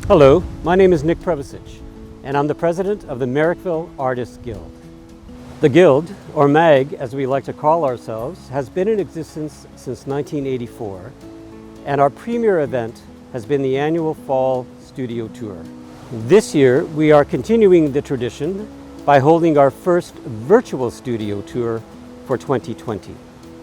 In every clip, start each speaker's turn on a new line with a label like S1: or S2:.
S1: Hello, my name is Nick Prevasic, and I'm the president of the Merrickville Artists Guild. The Guild, or MAG as we like to call ourselves, has been in existence since 1984, and our premier event has been the annual Fall Studio Tour. This year, we are continuing the tradition by holding our first virtual studio tour for 2020.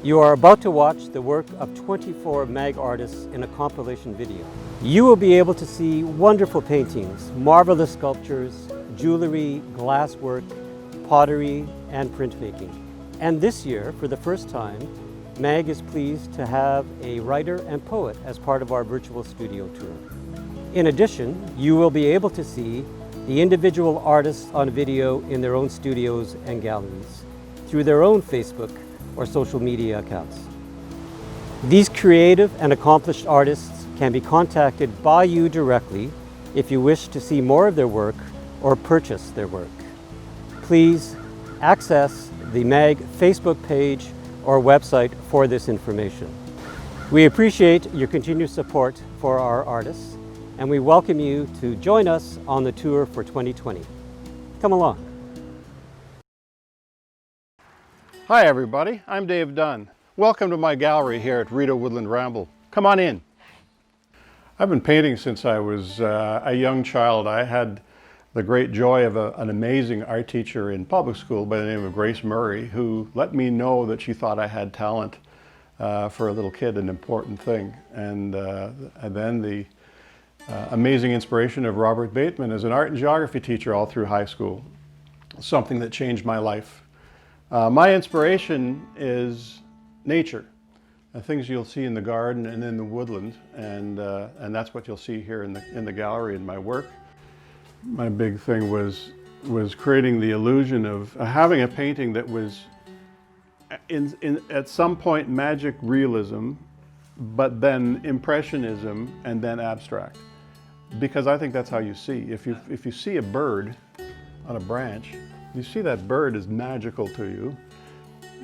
S1: You are about to watch the work of 24 MAG artists in a compilation video. You will be able to see wonderful paintings, marvelous sculptures, jewelry, glasswork, pottery, and printmaking. And this year, for the first time, MAG is pleased to have a writer and poet as part of our virtual studio tour. In addition, you will be able to see the individual artists on video in their own studios and galleries through their own Facebook or social media accounts. These creative and accomplished artists can be contacted by you directly if you wish to see more of their work or purchase their work. Please access the MAG Facebook page or website for this information. We appreciate your continued support for our artists, and we welcome you to join us on the tour for 2020. Come along.
S2: Hi everybody, I'm Dave Dunn. Welcome to my gallery here at Rideau Woodland Ramble. Come on in. I've been painting since I was a young child. I had the great joy of an amazing art teacher in public school by the name of Grace Murray, who let me know that she thought I had talent for a little kid, an important thing. And then the amazing inspiration of Robert Bateman as an art and geography teacher all through high school, something that changed my life. My inspiration is nature, things you'll see in the garden and in the woodland, and that's what you'll see here in the gallery in my work. My big thing was creating the illusion of having a painting that was at some point magic realism, but then impressionism, and then abstract. Because I think that's how you see. If you see a bird on a branch, you see that bird is magical to you.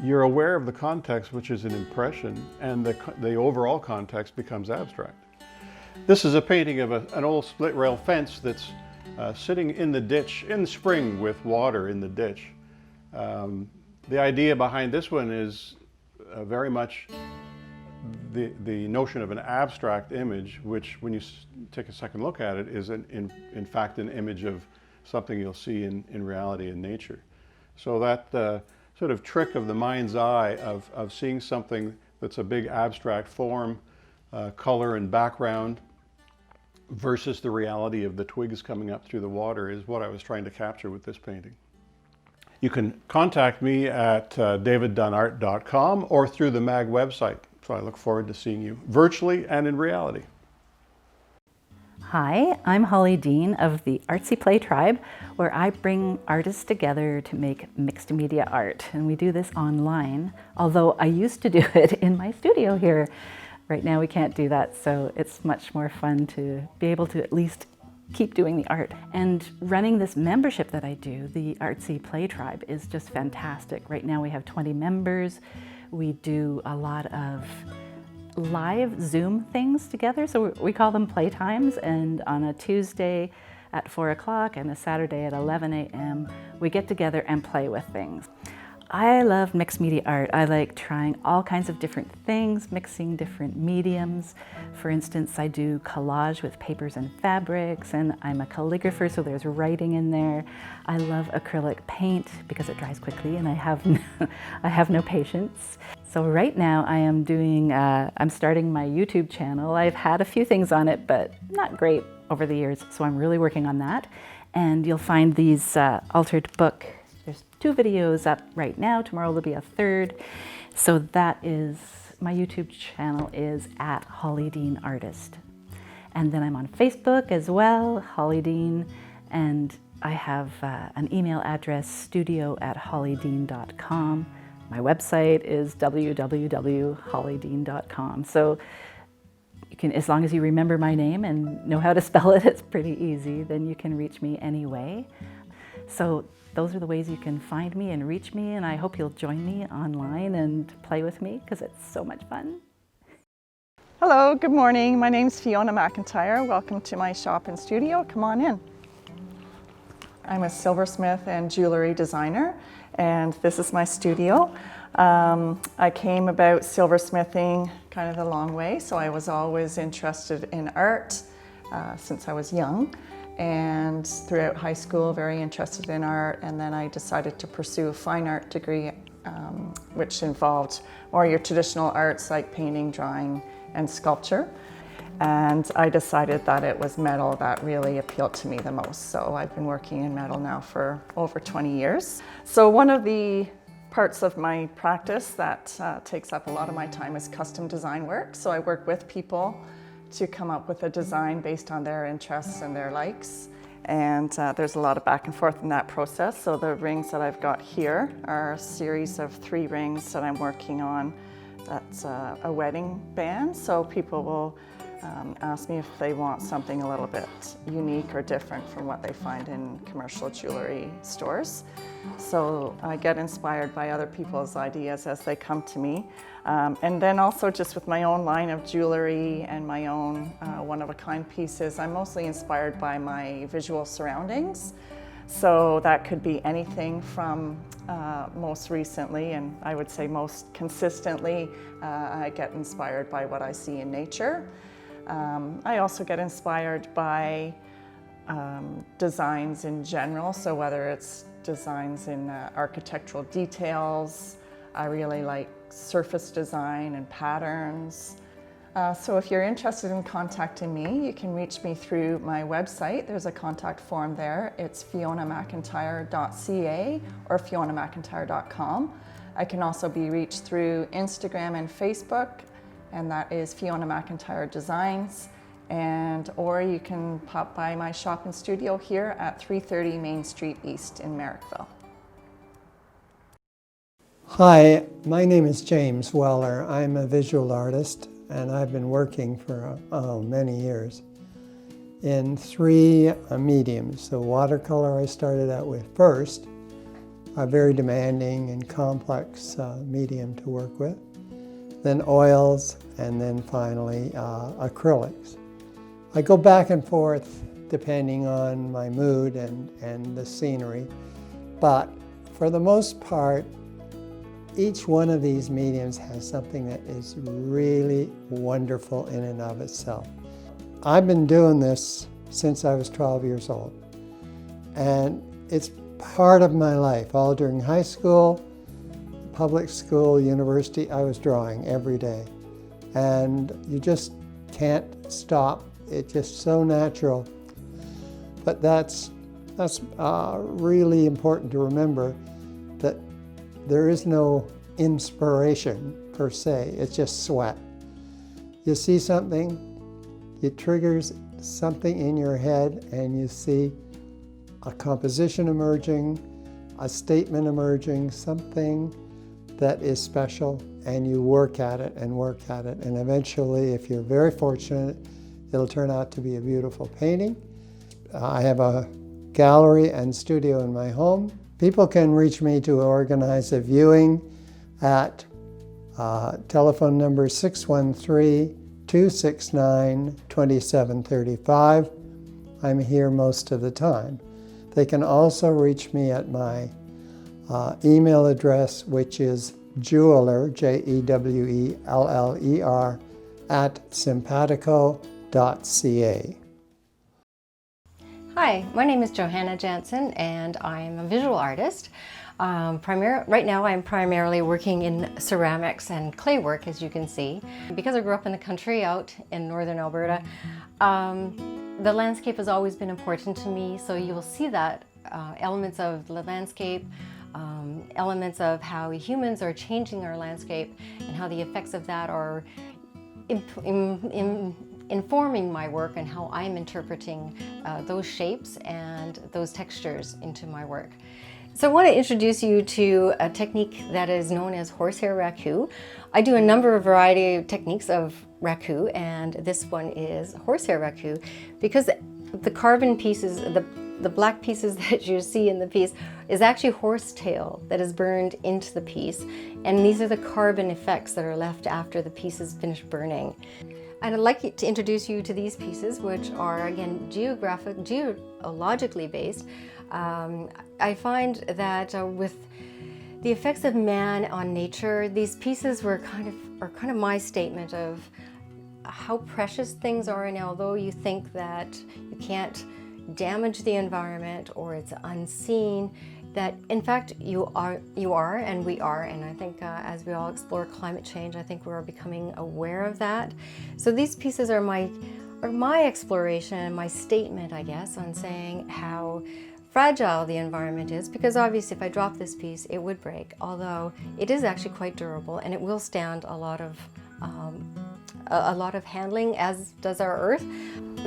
S2: You're aware of the context, which is an impression, and the overall context becomes abstract. This is a painting of an old split rail fence that's sitting in the ditch in spring with water in the ditch. The idea behind this one is very much the notion of an abstract image, which when you take a second look at it is in fact an image of something you'll see in reality in nature. So that sort of trick of the mind's eye of seeing something that's a big abstract form, color and background versus the reality of the twigs coming up through the water is what I was trying to capture with this painting. You can contact me at daviddunnart.com or through the MAG website. So I look forward to seeing you virtually and in reality.
S3: Hi, I'm Holly Dean of the Artsy Play Tribe, where I bring artists together to make mixed media art. And we do this online, although I used to do it in my studio here. Right now we can't do that, so it's much more fun to be able to at least keep doing the art. And running this membership that I do, the Artsy Play Tribe, is just fantastic. Right now we have 20 members. We do a lot of live Zoom things together, so we call them playtimes, and on a Tuesday at 4 o'clock and a Saturday at 11 a.m. we get together and play with things. I love mixed media art. I like trying all kinds of different things, mixing different mediums. For instance, I do collage with papers and fabrics, and I'm a calligrapher, so there's writing in there. I love acrylic paint because it dries quickly and I have no patience. So right now I am I'm starting my YouTube channel. I've had a few things on it, but not great over the years, so I'm really working on that. And you'll find these altered book. There's 2 videos up right now. Tomorrow there'll be a 3rd. So that is, my YouTube channel is at Holly Dean Artist. And then I'm on Facebook as well, Holly Dean, and I have an email address, studio@hollydean.com. My website is www.hollydean.com. So you can, as long as you remember my name and know how to spell it, it's pretty easy, then you can reach me anyway. So those are the ways you can find me and reach me, and I hope you'll join me online and play with me because it's so much fun.
S4: Hello, good morning. My name's Fiona McIntyre. Welcome to my shop and studio. Come on in. I'm a silversmith and jewelry designer, and this is my studio. I came about silversmithing kind of the long way, so I was always interested in art since I was young, and throughout high school very interested in art, and then I decided to pursue a fine art degree which involved more your traditional arts like painting, drawing, and sculpture. And I decided that it was metal that really appealed to me the most. So I've been working in metal now for over 20 years. So one of the parts of my practice that takes up a lot of my time is custom design work. So I work with people to come up with a design based on their interests and their likes. And there's a lot of back and forth in that process. So the rings that I've got here are a series of 3 rings that I'm working on. That's a wedding band. So people will ask me if they want something a little bit unique or different from what they find in commercial jewelry stores. So I get inspired by other people's ideas as they come to me. And then also just with my own line of jewelry and my own one-of-a-kind pieces, I'm mostly inspired by my visual surroundings. So that could be anything from most recently, and I would say most consistently, I get inspired by what I see in nature. I also get inspired by designs in general, so whether it's designs in architectural details, I really like surface design and patterns. So if you're interested in contacting me, you can reach me through my website. There's a contact form there. It's fionamcintyre.ca or fionamcintyre.com. I can also be reached through Instagram and Facebook, and that is Fiona McIntyre Designs. Or you can pop by my shop and studio here at 330 Main Street East in Merrickville.
S5: Hi, my name is James Weller. I'm a visual artist, and I've been working for many years in 3 mediums. So watercolor I started out with first, a very demanding and complex medium to work with, then oils, and then finally acrylics. I go back and forth depending on my mood and the scenery, but for the most part, each one of these mediums has something that is really wonderful in and of itself. I've been doing this since I was 12 years old, and it's part of my life. All during high school, public school, university, I was drawing every day. And you just can't stop. It's just so natural. But that's really important to remember, that there is no inspiration per se, it's just sweat. You see something, it triggers something in your head, and you see a composition emerging, a statement emerging, something that is special, and you work at it and work at it, and eventually, if you're very fortunate, it'll turn out to be a beautiful painting. I have a gallery and studio in my home. People can reach me to organize a viewing at telephone number 613-269-2735. I'm here most of the time. They can also reach me at my email address, which is jeweller, Jeweller, @simpatico.ca.
S6: Hi, my name is Johanna Janssen, and I'm a visual artist. Right now I'm primarily working in ceramics and clay work, as you can see. Because I grew up in the country out in northern Alberta, the landscape has always been important to me, so you'll see that elements of the landscape, elements of how humans are changing our landscape, and how the effects of that are informing my work and how I'm interpreting those shapes and those textures into my work. So I want to introduce you to a technique that is known as horsehair raku. I do a number of variety of techniques of raku, and this one is horsehair raku because the carbon pieces, the black pieces that you see in the piece is actually horsetail that is burned into the piece, and these are the carbon effects that are left after the piece is finished burning. And I'd like to introduce you to these pieces, which are, again, geologically based. I find that with the effects of man on nature, these pieces are kind of my statement of how precious things are, and although you think that you can't damage the environment or it's unseen, that in fact you are and we are, and I think as we all explore climate change, I think we're becoming aware of that. So these pieces are my exploration, my statement, I guess, on saying how fragile the environment is, because obviously if I drop this piece it would break, although it is actually quite durable and it will stand a lot of handling, as does our earth.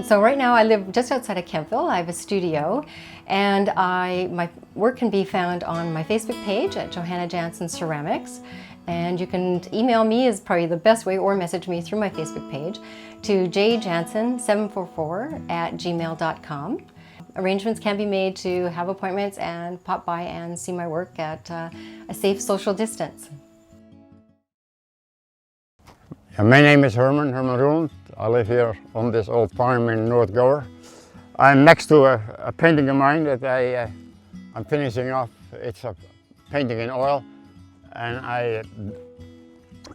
S6: So right now I live just outside of Kemptville. I have a studio, and my work can be found on my Facebook page at Johanna Janssen Ceramics, and you can email me is probably the best way, or message me through my Facebook page to jjansen744@gmail.com. Arrangements can be made to have appointments and pop by and see my work at a safe social distance.
S7: My name is Herman Herman. I live here on this old farm in North Gower. I'm next to a painting of mine that I'm finishing off. It's a painting in oil, and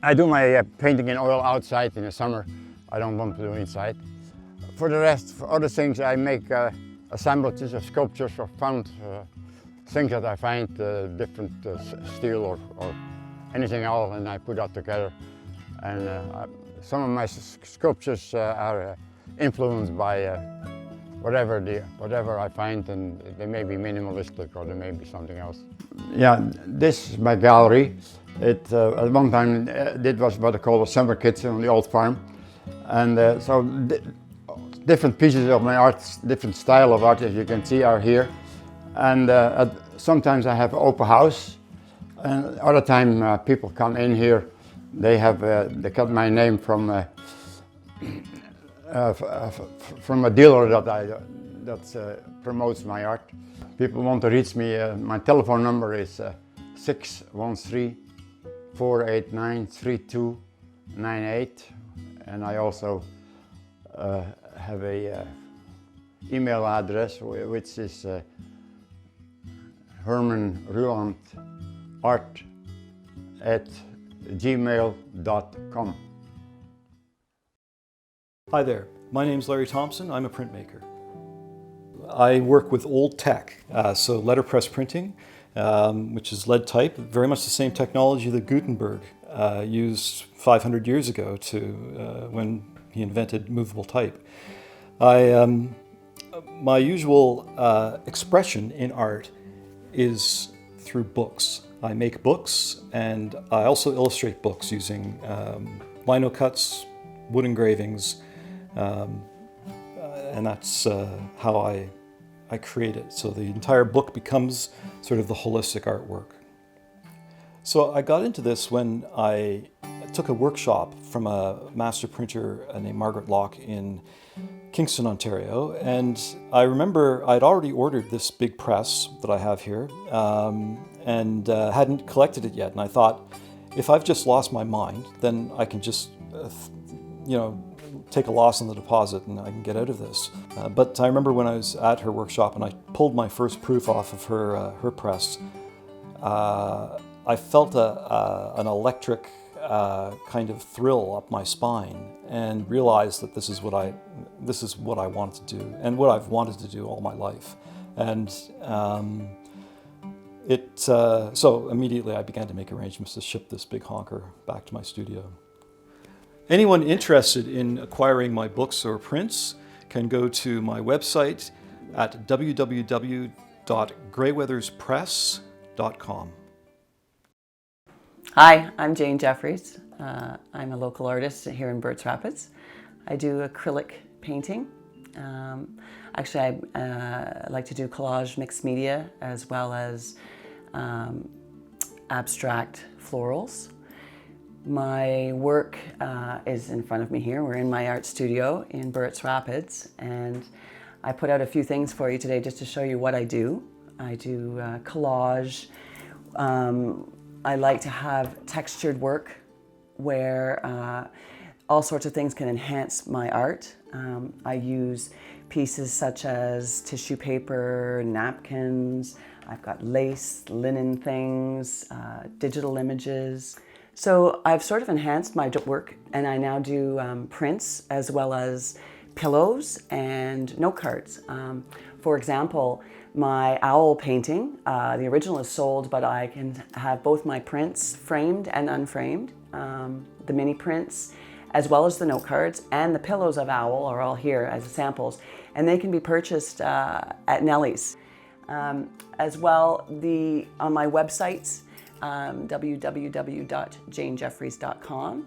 S7: I do my painting in oil outside in the summer. I don't want to do inside. For the rest, for other things, I make assemblages of sculptures or found things that I find, different steel or anything else, and I put that together. And some of my sculptures are influenced by whatever I find, and they may be minimalistic or they may be something else. Yeah, this is my gallery. It at one time it was what I call a summer kitchen on the old farm, and so different pieces of my art, different style of art, as you can see, are here. And sometimes I have an open house, and other time people come in here. They got my name from a dealer that promotes my art. People want to reach me. My telephone number is 613-489-3298, and I also have a email address which is hermanrulandart@gmail.com.
S8: Hi there, my name's Larry Thompson. I'm a printmaker. I work with old tech, so letterpress printing, which is lead type, very much the same technology that Gutenberg used 500 years ago when he invented movable type. My usual expression in art is through books. I make books, and I also illustrate books using lino cuts, wood engravings, and that's how I create it. So the entire book becomes sort of the holistic artwork. So I got into this when I took a workshop from a master printer named Margaret Locke in Kingston, Ontario, and I remember I'd already ordered this big press that I have here, and hadn't collected it yet. And I thought, if I've just lost my mind, then I can just, take a loss on the deposit and I can get out of this. But I remember when I was at her workshop and I pulled my first proof off of her press, I felt an electric kind of thrill up my spine, and realized that this is what I wanted to do, and what I've wanted to do all my life. And so immediately I began to make arrangements to ship this big honker back to my studio. Anyone interested in acquiring my books or prints can go to my website at www.greyweatherspress.com.
S9: Hi, I'm Jane Jeffries. I'm a local artist here in Burt's Rapids. I do acrylic painting. Actually, I like to do collage mixed media as well as abstract florals. My work is in front of me here. We're in my art studio in Burt's Rapids, and I put out a few things for you today just to show you what I do. I do collage. I like to have textured work where all sorts of things can enhance my art. I use pieces such as tissue paper, napkins, I've got lace, linen things, digital images. So I've sort of enhanced my work, and I now do prints as well as pillows and note cards. For example, my owl painting, the original is sold, but I can have both my prints framed and unframed. The mini prints, as well as the note cards, and the pillows of owl are all here as samples, and they can be purchased at Nellie's. As well, on my websites, www.janejeffries.com,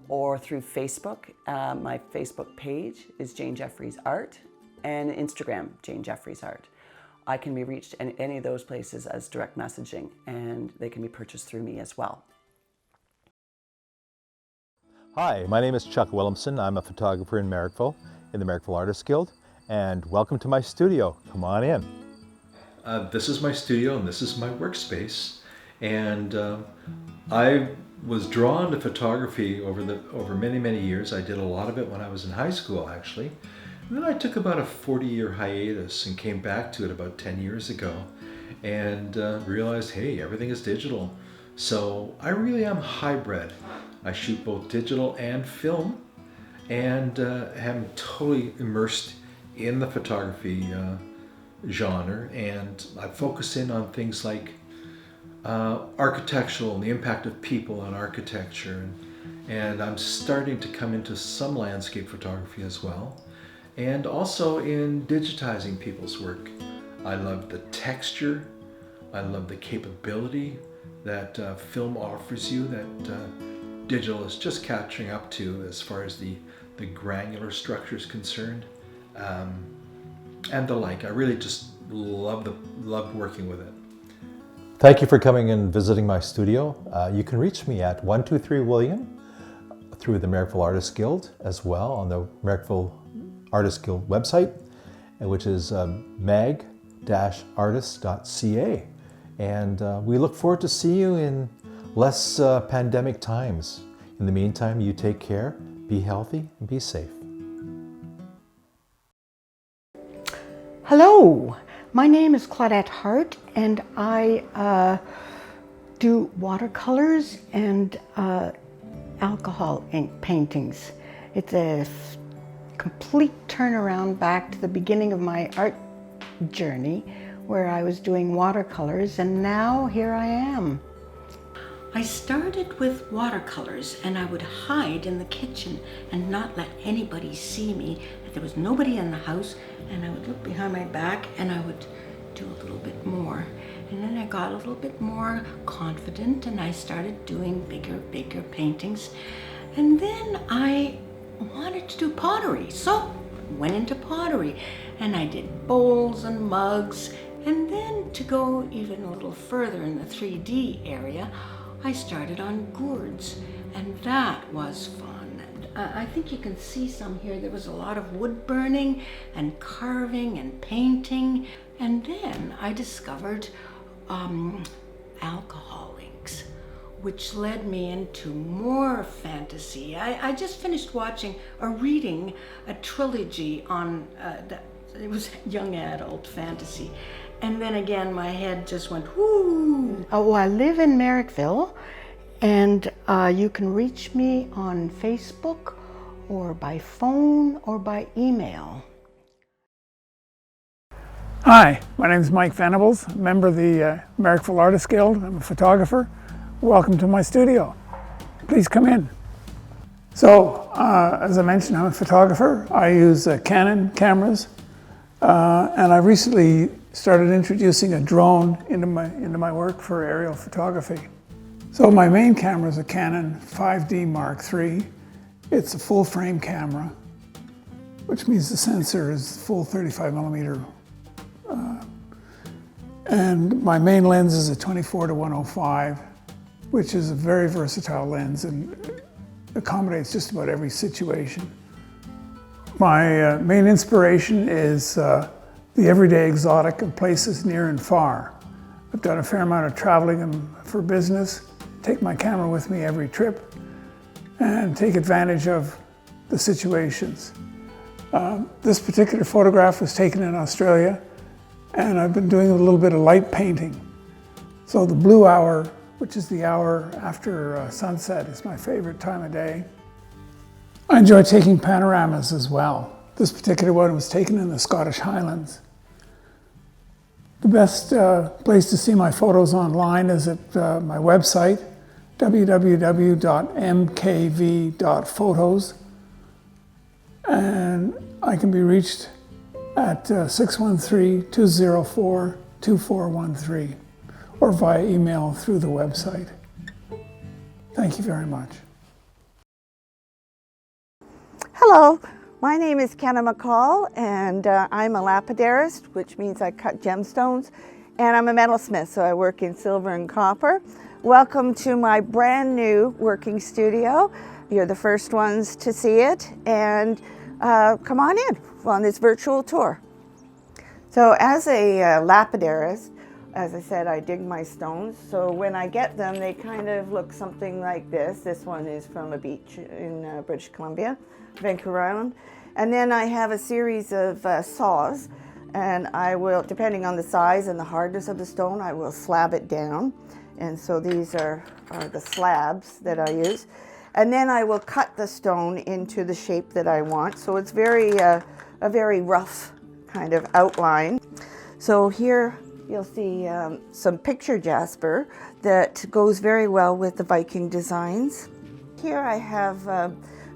S9: or through Facebook. My Facebook page is Jane Jeffries Art, and Instagram, Jane Jeffries Art. I can be reached in any of those places as direct messaging, and they can be purchased through me as well.
S10: Hi, my name is Chuck Williamson. I'm a photographer in Merrickville, in the Merrickville Artists Guild, and welcome to my studio. Come on in.
S11: This is my studio and this is my workspace, and I was drawn to photography over many years. I did a lot of it when I was in high school, actually. And then I took about a 40-year hiatus and came back to it about 10 years ago, and realized, hey, everything is digital. So I really am hybrid. I shoot both digital and film, and am totally immersed in the photography genre, and I focus in on things like architectural and the impact of people on architecture, and I'm starting to come into some landscape photography as well, and also in digitizing people's work. I love the texture, I love the capability that film offers you that digital is just catching up to as far as the granular structure is concerned, and the like. I really just love working with it.
S10: Thank you for coming and visiting my studio. You can reach me at 123 William through the Merrickville Artists Guild, as well on the Merrickville Artists Guild website, which is mag-artists.ca. And we look forward to seeing you in less pandemic times. In the meantime, you take care, be healthy, and be safe.
S12: Hello, my name is Claudette Hart, and I do watercolors and alcohol ink paintings. It's a complete turnaround back to the beginning of my art journey, where I was doing watercolors, and now here I am.
S13: I started with watercolors, and I would hide in the kitchen and not let anybody see me. There was nobody in the house, and I would look behind my back and I would do a little bit more. And then I got a little bit more confident, and I started doing bigger paintings. And then I wanted to do pottery, so I went into pottery, and I did bowls and mugs. And then to go even a little further in the 3D area, I started on gourds, and that was fun. I think you can see some here. There was a lot of wood burning and carving and painting. And then I discovered alcohol inks, which led me into more fantasy. I just finished reading a trilogy on, it was young adult fantasy. And then again, my head just went, whoo.
S12: Oh, I live in Merrickville, and you can reach me on Facebook or by phone or by email.
S14: Hi, my name is Mike Venables, a member of the Merrickville Artists Guild. I'm a photographer. Welcome to my studio. Please come in. So, as I mentioned, I'm a photographer. I use Canon cameras, and I recently started introducing a drone into my work for aerial photography. So my main camera is a Canon 5D Mark III. It's a full frame camera, which means the sensor is full 35mm. And my main lens is a 24-105, which is a very versatile lens and accommodates just about every situation. My main inspiration is the everyday exotic and places near and far. I've done a fair amount of traveling for business, take my camera with me every trip, and take advantage of the situations. This particular photograph was taken in Australia, and I've been doing a little bit of light painting. So the blue hour, which is the hour after sunset, is my favorite time of day. I enjoy taking panoramas as well. This particular one was taken in the Scottish Highlands. The best place to see my photos online is at my website, www.mkv.photos, and I can be reached at 613-204-2413 or via email through the website. Thank you very much.
S15: Hello, my name is Kera McCall, and I'm a lapidarist, which means I cut gemstones, and I'm a metalsmith, so I work in silver and copper. Welcome to my brand new working studio. You're the first ones to see it, and come on in on this virtual tour. So as a lapidarist, as I said, I dig my stones, so when I get them, they kind of look something like this. This one is from a beach in British Columbia, Vancouver Island. And then I have a series of saws, and I will, depending on the size and the hardness of the stone, I will slab it down. And so these are the slabs that I use. And then I will cut the stone into the shape that I want. So it's a very rough kind of outline. So here you'll see some picture jasper that goes very well with the Viking designs. Here I have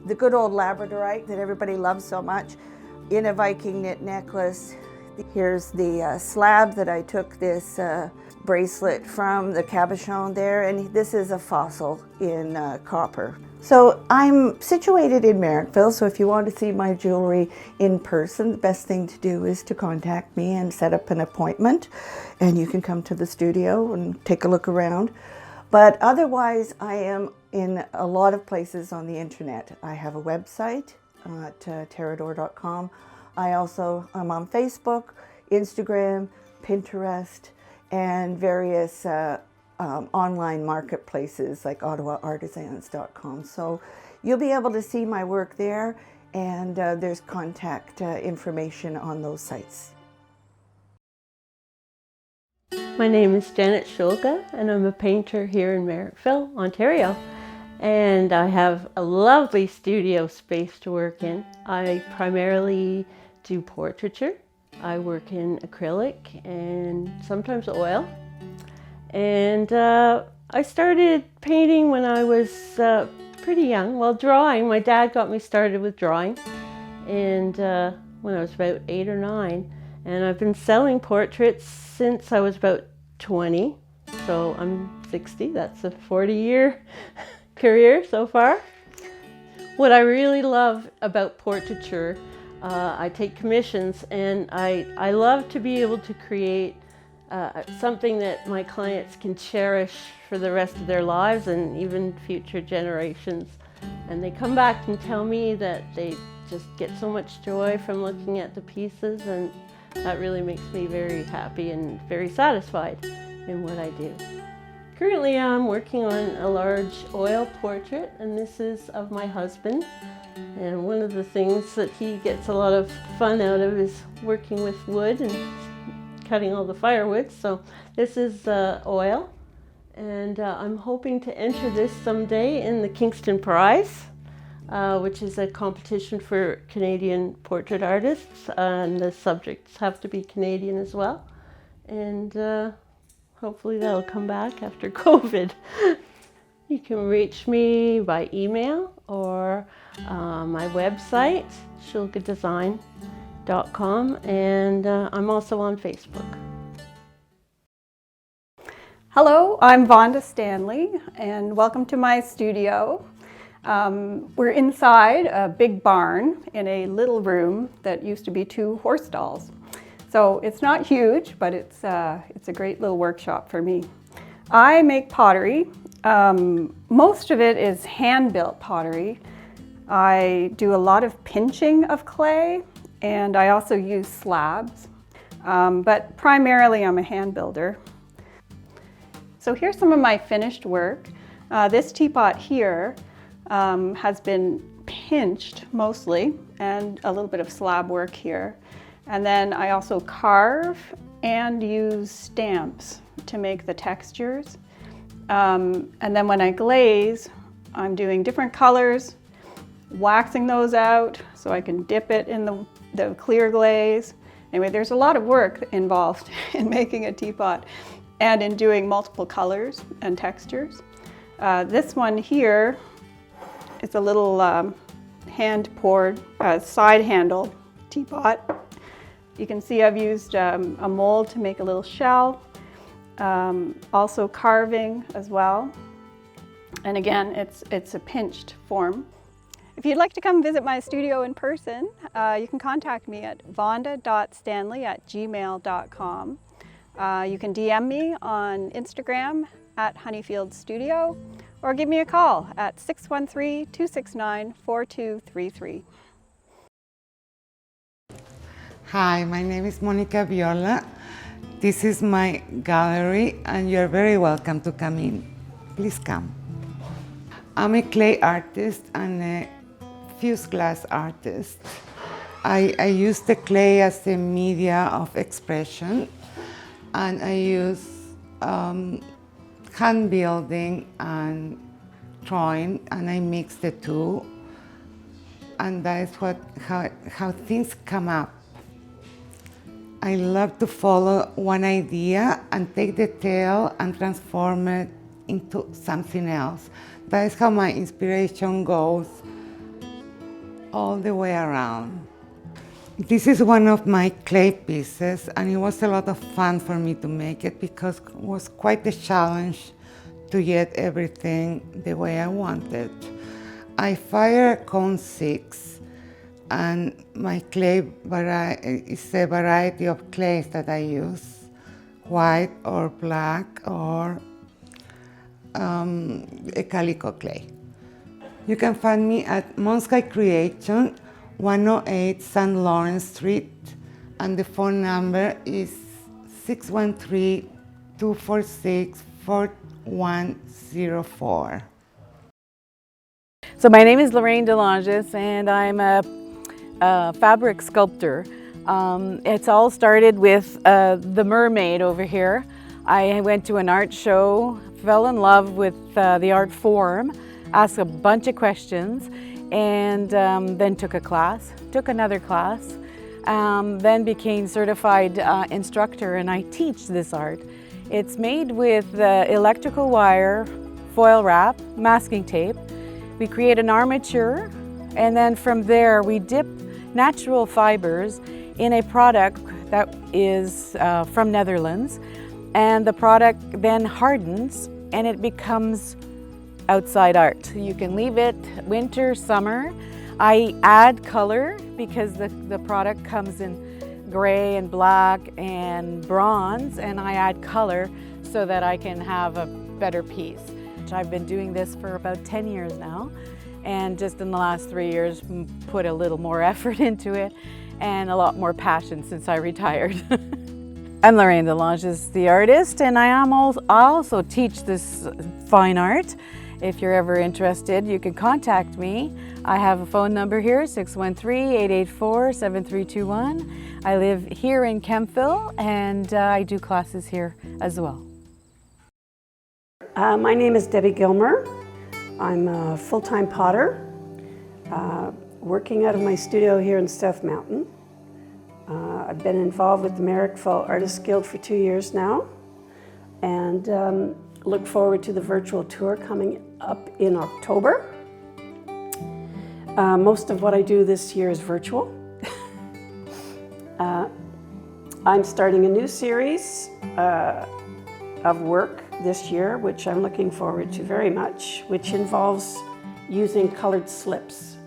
S15: the good old labradorite that everybody loves so much in a Viking knit necklace. Here's the slab that I took this bracelet from the cabochon there, and this is a fossil in copper. So I'm situated in Merrickville, so if you want to see my jewelry in person, the best thing to do is to contact me and set up an appointment, and you can come to the studio and take a look around. But otherwise, I am in a lot of places on the internet. I have a website at terrador.com. I also am on Facebook, Instagram, Pinterest, and various online marketplaces like OttawaArtisans.com. So you'll be able to see my work there, and there's contact information on those sites.
S16: My name is Janet Shulker, and I'm a painter here in Merrickville, Ontario. And I have a lovely studio space to work in. I primarily do portraiture. I work in acrylic and sometimes oil. And I started painting when I was pretty young. Well, drawing, my dad got me started with drawing, and when I was about 8 or 9. And I've been selling portraits since I was about 20. So I'm 60, that's a 40-year career so far. What I really love about portraiture, I take commissions, and I love to be able to create something that my clients can cherish for the rest of their lives and even future generations. And they come back and tell me that they just get so much joy from looking at the pieces, and that really makes me very happy and very satisfied in what I do. Currently I'm working on a large oil portrait, and this is of my husband. And one of the things that he gets a lot of fun out of is working with wood and cutting all the firewood. So this is oil, and I'm hoping to enter this someday in the Kingston Prize, which is a competition for Canadian portrait artists, and the subjects have to be Canadian as well. And hopefully that'll come back after COVID. You can reach me by email or my website, shulkerdesign.com, and I'm also on Facebook.
S17: Hello, I'm Vonda Stanley, and welcome to my studio. We're inside a big barn in a little room that used to be 2 horse stalls. So it's not huge, but it's a great little workshop for me. I make pottery. Most of it is hand-built pottery. I do a lot of pinching of clay, and I also use slabs. But primarily I'm a hand builder. So here's some of my finished work. This teapot here has been pinched mostly, and a little bit of slab work here. And then I also carve and use stamps to make the textures. And then when I glaze, I'm doing different colors, waxing those out so I can dip it in the clear glaze. Anyway, there's a lot of work involved in making a teapot and in doing multiple colors and textures. This one here is a little hand-poured side handle teapot. You can see I've used a mold to make a little shell, also carving as well. And again, it's a pinched form. If you'd like to come visit my studio in person, you can contact me at vonda.stanley@gmail.com. You can DM me on Instagram at Honeyfield Studio, or give me a call at 613-269-4233.
S18: Hi, my name is Monica Viola. This is my gallery, and you're very welcome to come in. Please come. I'm a clay artist and a fused glass artist. I use the clay as a media of expression, and I use hand building and drawing, and I mix the two, and that is how things come up. I love to follow one idea and take the tail and transform it into something else. That is how my inspiration goes all the way around. This is one of my clay pieces, and it was a lot of fun for me to make it because it was quite a challenge to get everything the way I wanted. I fire cone 6, and my clay is a variety of clays that I use, white or black or a calico clay. You can find me at Monsky Creation, 108 St. Lawrence Street, and the phone number is 613-246-4104.
S19: So my name is Lorraine Dumas, and I'm a fabric sculptor. It's all started with the mermaid over here. I went to an art show, fell in love with the art form, asked a bunch of questions, and then took a class, took another class, then became certified instructor, and I teach this art. It's made with electrical wire, foil wrap, masking tape. We create an armature, and then from there we dip natural fibers in a product that is from Netherlands, and the product then hardens and it becomes outside art. You can leave it winter, summer. I add color because the product comes in gray and black and bronze, and I add color so that I can have a better piece. I've been doing this for about 10 years now, and just in the last 3 years put a little more effort into it and a lot more passion since I retired. I'm Lorraine Dumas, the artist, and I also teach this fine art. If you're ever interested, you can contact me. I have a phone number here, 613-884-7321. I live here in Kempville, and I do classes here as well.
S20: My name is Debbie Gilmer. I'm a full-time potter, working out of my studio here in South Mountain. I've been involved with the Merrickville Artists Guild for 2 years now, and look forward to the virtual tour coming up in October. Most of what I do this year is virtual. I'm starting a new series of work this year, which I'm looking forward to very much, which involves using colored slips,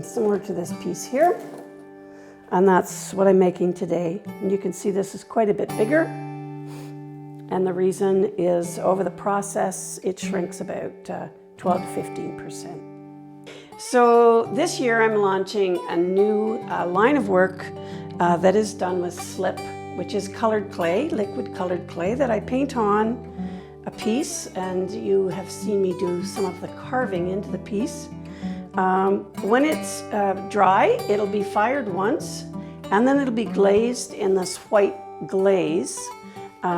S20: similar to this piece here. And that's what I'm making today. And you can see this is quite a bit bigger. And the reason is over the process, it shrinks about 12 to 15%. So this year I'm launching a new line of work that is done with slip, which is colored clay, liquid colored clay that I paint on a piece, and you have seen me do some of the carving into the piece. When it's dry, it'll be fired once, and then it'll be glazed in this white glaze,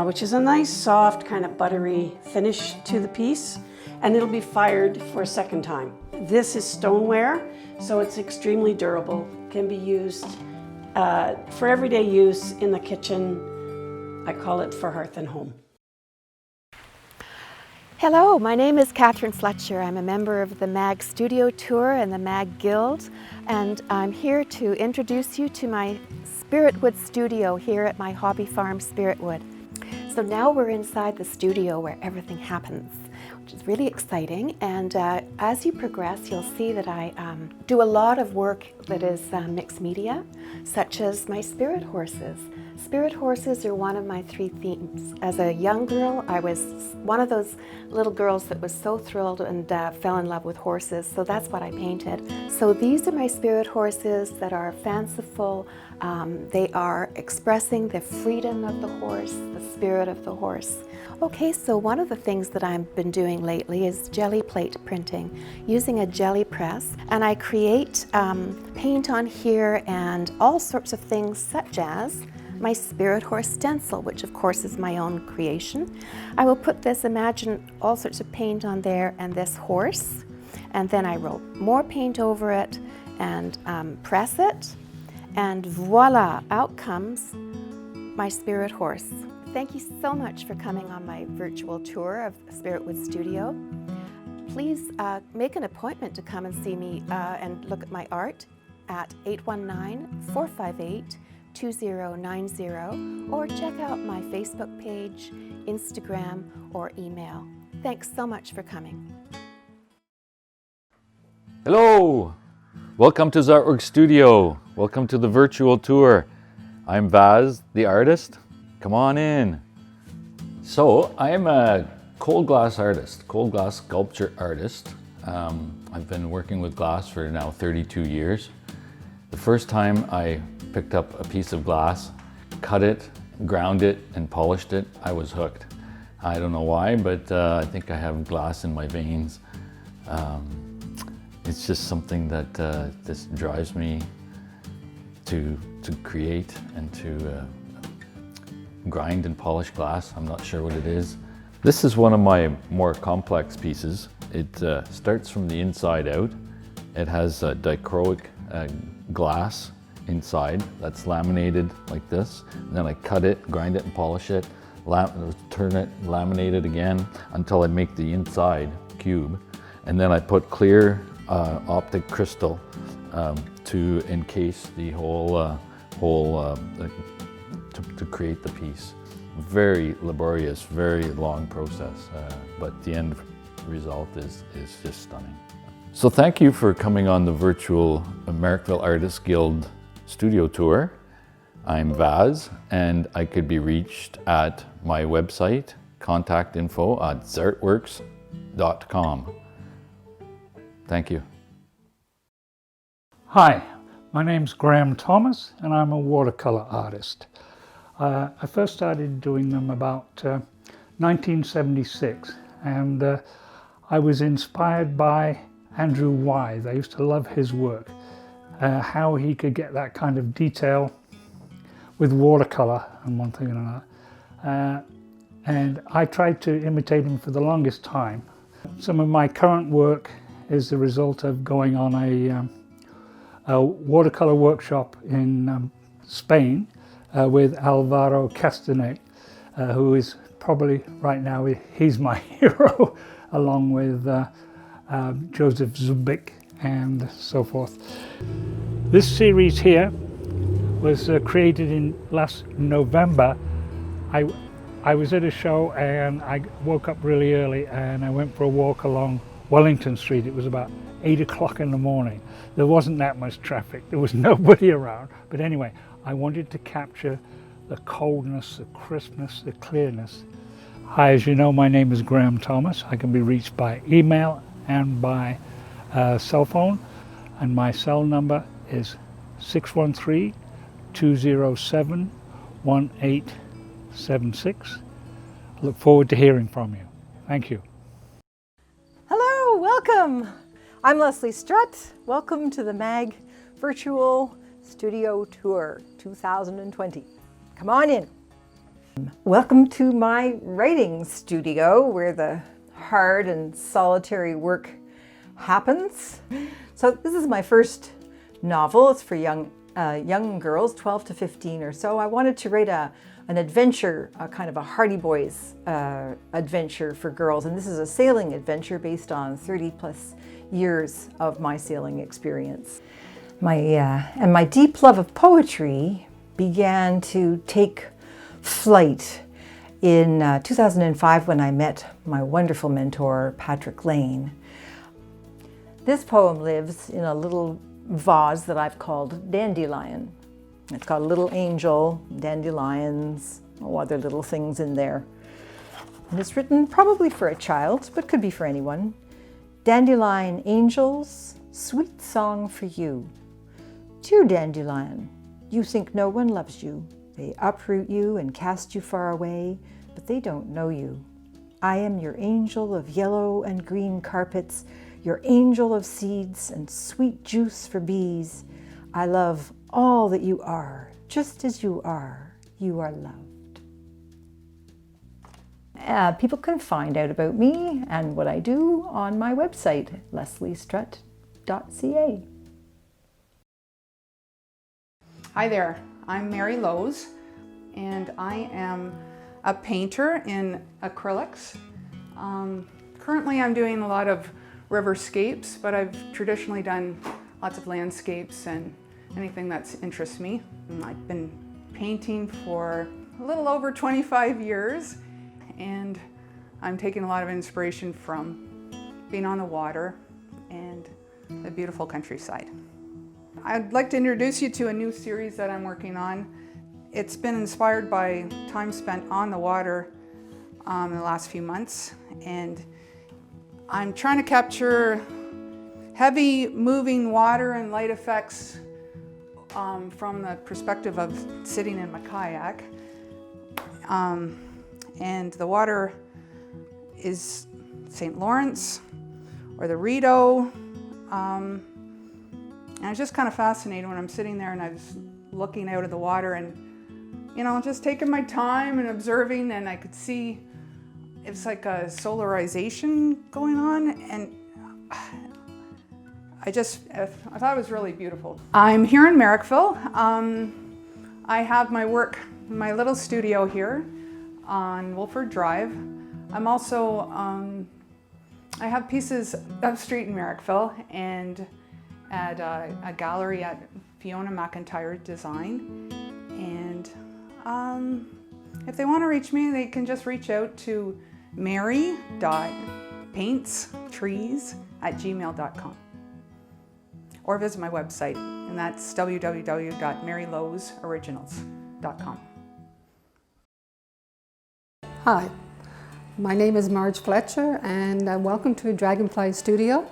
S20: which is a nice, soft, kind of buttery finish to the piece, and it'll be fired for a second time. This is stoneware, so it's extremely durable, can be used for everyday use in the kitchen. I call it for hearth and home.
S21: Hello, my name is Catherine Fletcher. I'm a member of the MAG Studio Tour and the MAG Guild, and I'm here to introduce you to my Spiritwood studio here at my hobby farm, Spiritwood. So now we're inside the studio where everything happens, which is really exciting. And as you progress, you'll see that I do a lot of work that is mixed media, such as my spirit horses. Spirit horses are one of my 3 themes. As a young girl, I was one of those little girls that was so thrilled and fell in love with horses, so that's what I painted. So these are my spirit horses that are fanciful. They are expressing the freedom of the horse, the spirit of the horse. Okay, so one of the things that I've been doing lately is jelly plate printing, using a jelly press, and I create paint on here and all sorts of things such as my spirit horse stencil, which of course is my own creation. I will put this, imagine all sorts of paint on there and this horse, and then I roll more paint over it and press it, and voila, out comes my spirit horse. Thank you so much for coming on my virtual tour of Spiritwood Studio. Please make an appointment to come and see me and look at my art at 819-458-2090, or check out my Facebook page, Instagram, or email. Thanks so much for coming.
S22: Hello! Welcome to Zartwork Studio. Welcome to the virtual tour. I'm Vaz, the artist. Come on in. So, I'm a cold glass artist, cold glass sculpture artist. I've been working with glass for now 32 years. The first time I picked up a piece of glass, cut it, ground it, and polished it, I was hooked. I don't know why, but I think I have glass in my veins. It's just something that just drives me to create and to grind and polish glass. I'm not sure what it is. This is one of my more complex pieces. It starts from the inside out. It has dichroic glass inside that's laminated like this. And then I cut it, grind it and polish it, turn it, laminate it again until I make the inside cube. And then I put clear optic crystal to encase the whole to create the piece. Very laborious, very long process, but the end result is just stunning. So thank you for coming on the virtual Merrickville Artists Guild studio tour. I'm Vaz, and I could be reached at my website, contact info at zartworks.com. Thank you.
S23: Hi, my name's Graham Thomas, and I'm a watercolor artist. I first started doing them about 1976, and I was inspired by Andrew Wythe. I used to love his work, how he could get that kind of detail with watercolor and one thing and another. And I tried to imitate him for the longest time. Some of my current work is the result of going on a watercolor workshop in Spain with Alvaro Castanet, who is probably right now, he's my hero, along with Joseph Zubik and so forth. This series here was created in last November. I was at a show and I woke up really early and I went for a walk along Wellington Street. It was about 8 o'clock in the morning. There wasn't that much traffic. There was nobody around. But anyway, I wanted to capture the coldness, the crispness, the clearness. Hi, as you know, my name is Graham Thomas. I can be reached by email and by cell phone. And my cell number is 613-207-1876. I look forward to hearing from you. Thank you.
S24: Hello, welcome.
S1: I'm Leslie Strut. Welcome to the MAG Virtual Studio Tour 2020. Come on in. Welcome to my writing studio where the hard and solitary work happens. So this is my first novel. It's for young girls, 12 to 15 or so. I wanted to write an adventure, a kind of a Hardy Boys adventure for girls. And this is a sailing adventure based on 30 plus years of my sailing experience. My deep love of poetry began to take flight in 2005 when I met my wonderful mentor, Patrick Lane. This poem lives in a little vase that I've called Dandelion. It's got a little angel, dandelions, other little things in there. And it's written probably for a child, but could be for anyone. Dandelion angels, sweet song for you. Dear dandelion, you think no one loves you. They uproot you and cast you far away, but they don't know you. I am your angel of yellow and green carpets, your angel of seeds and sweet juice for bees. I love all that you are, just as you are loved. People can find out about me and what I do on my website, lesliestrut.ca.
S2: Hi there, I'm Mary Lowe's, and I am a painter in acrylics. Currently I'm doing a lot of riverscapes, but I've traditionally done lots of landscapes and anything that interests me. And I've been painting for a little over 25 years, and I'm taking a lot of inspiration from being on the water and the beautiful countryside. I'd like to introduce you to a new series that I'm working on. It's been inspired by time spent on the water in the last few months, and I'm trying to capture heavy moving water and light effects from the perspective of sitting in my kayak. And the water is St. Lawrence or the Rideau. And I was just kind of fascinated when I'm sitting there and I was looking out of the water and, you know, just taking my time and observing, and I could see it's like a solarization going on, and I thought it was really beautiful. I'm here in Merrickville. I have my work, my little studio here on Wolford Drive. I'm also, I have pieces upstreet in Merrickville and at a gallery at Fiona McIntyre Design. And if they want to reach me, they can just reach out to mary.paintstrees@gmail.com or visit my website, and that's www.marylowesoriginals.com.
S3: Hi, my name is Marge Fletcher, and welcome to Dragonfly Studio.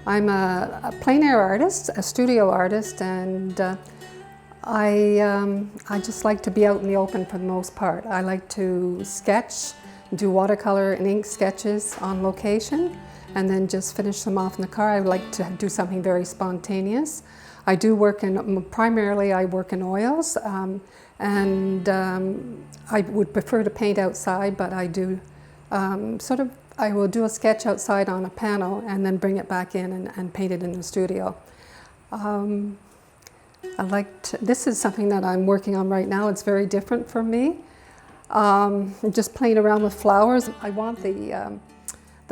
S3: I'm a plein air artist, a studio artist, and I just like to be out in the open for the most part. I like to sketch, do watercolor and ink sketches on location, and then just finish them off in the car. I like to do something very spontaneous. I do work primarily I work in oils, and I would prefer to paint outside, but I do I will do a sketch outside on a panel and then bring it back in and paint it in the studio. This is something that I'm working on right now. It's very different for me. Just playing around with flowers. I want the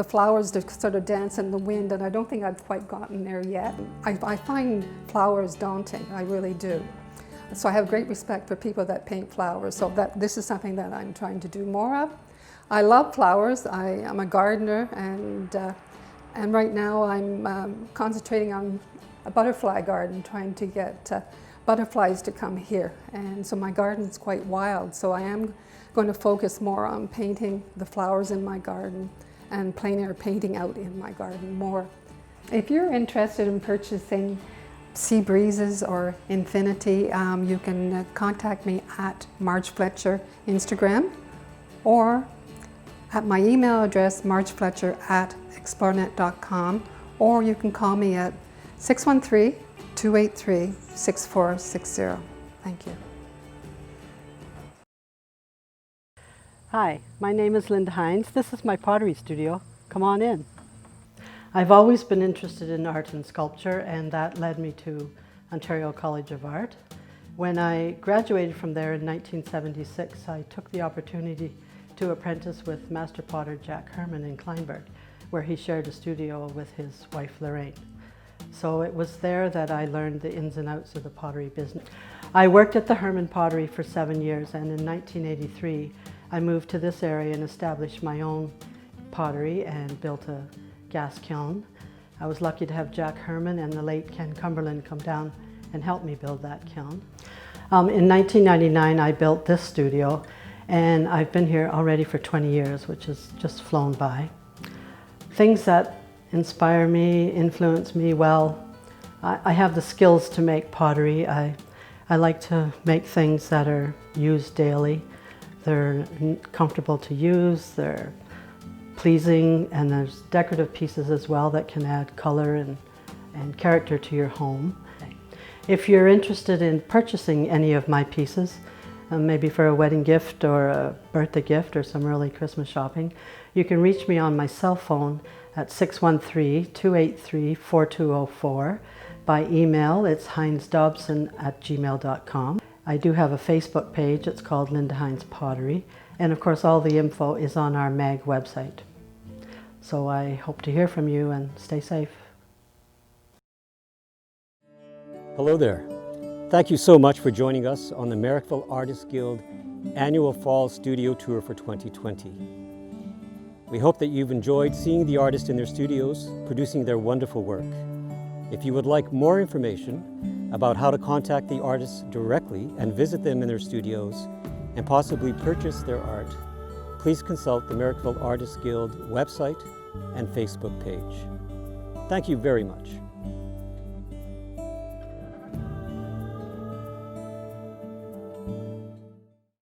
S3: flowers to sort of dance in the wind, and I don't think I've quite gotten there yet. I find flowers daunting, I really do. So I have great respect for people that paint flowers, so this is something that I'm trying to do more of. I love flowers. I am a gardener, and right now I'm concentrating on a butterfly garden, trying to get butterflies to come here. And so my garden is quite wild, so I am going to focus more on painting the flowers in my garden and plein air painting out in my garden more. If you're interested in purchasing Sea Breezes or Infinity, you can contact me at Marge Fletcher Instagram, or at my email address margefletcher@explorenet.com, or you can call me at 613-283-6460. Thank you.
S4: Hi, my name is Linda Hines. This is my pottery studio. Come on in. I've always been interested in art and sculpture, and that led me to Ontario College of Art. When I graduated from there in 1976, I took the opportunity to apprentice with master potter Jack Herman in Kleinburg, where he shared a studio with his wife Lorraine. So it was there that I learned the ins and outs of the pottery business. I worked at the Herman Pottery for 7 years, and in 1983 I moved to this area and established my own pottery and built a gas kiln. I was lucky to have Jack Herman and the late Ken Cumberland come down and help me build that kiln. In 1999 I built this studio, and I've been here already for 20 years, which has just flown by. Things that inspire me, influence me, well, I have the skills to make pottery. I like to make things that are used daily. They're comfortable to use, they're pleasing, and there's decorative pieces as well that can add color and character to your home. If you're interested in purchasing any of my pieces, maybe for a wedding gift or a birthday gift or some early Christmas shopping, you can reach me on my cell phone at 613-283-4204. By email, it's hinesdobson@gmail.com. I do have a Facebook page. It's called Linda Hines Pottery. And of course, all the info is on our MAG website. So I hope to hear from you, and stay safe.
S5: Hello there. Thank you so much for joining us on the Merrickville Artists Guild annual Fall Studio Tour for 2020. We hope that you've enjoyed seeing the artists in their studios producing their wonderful work. If you would like more information about how to contact the artists directly and visit them in their studios and possibly purchase their art, please consult the Merrickville Artists Guild website and Facebook page. Thank you very much.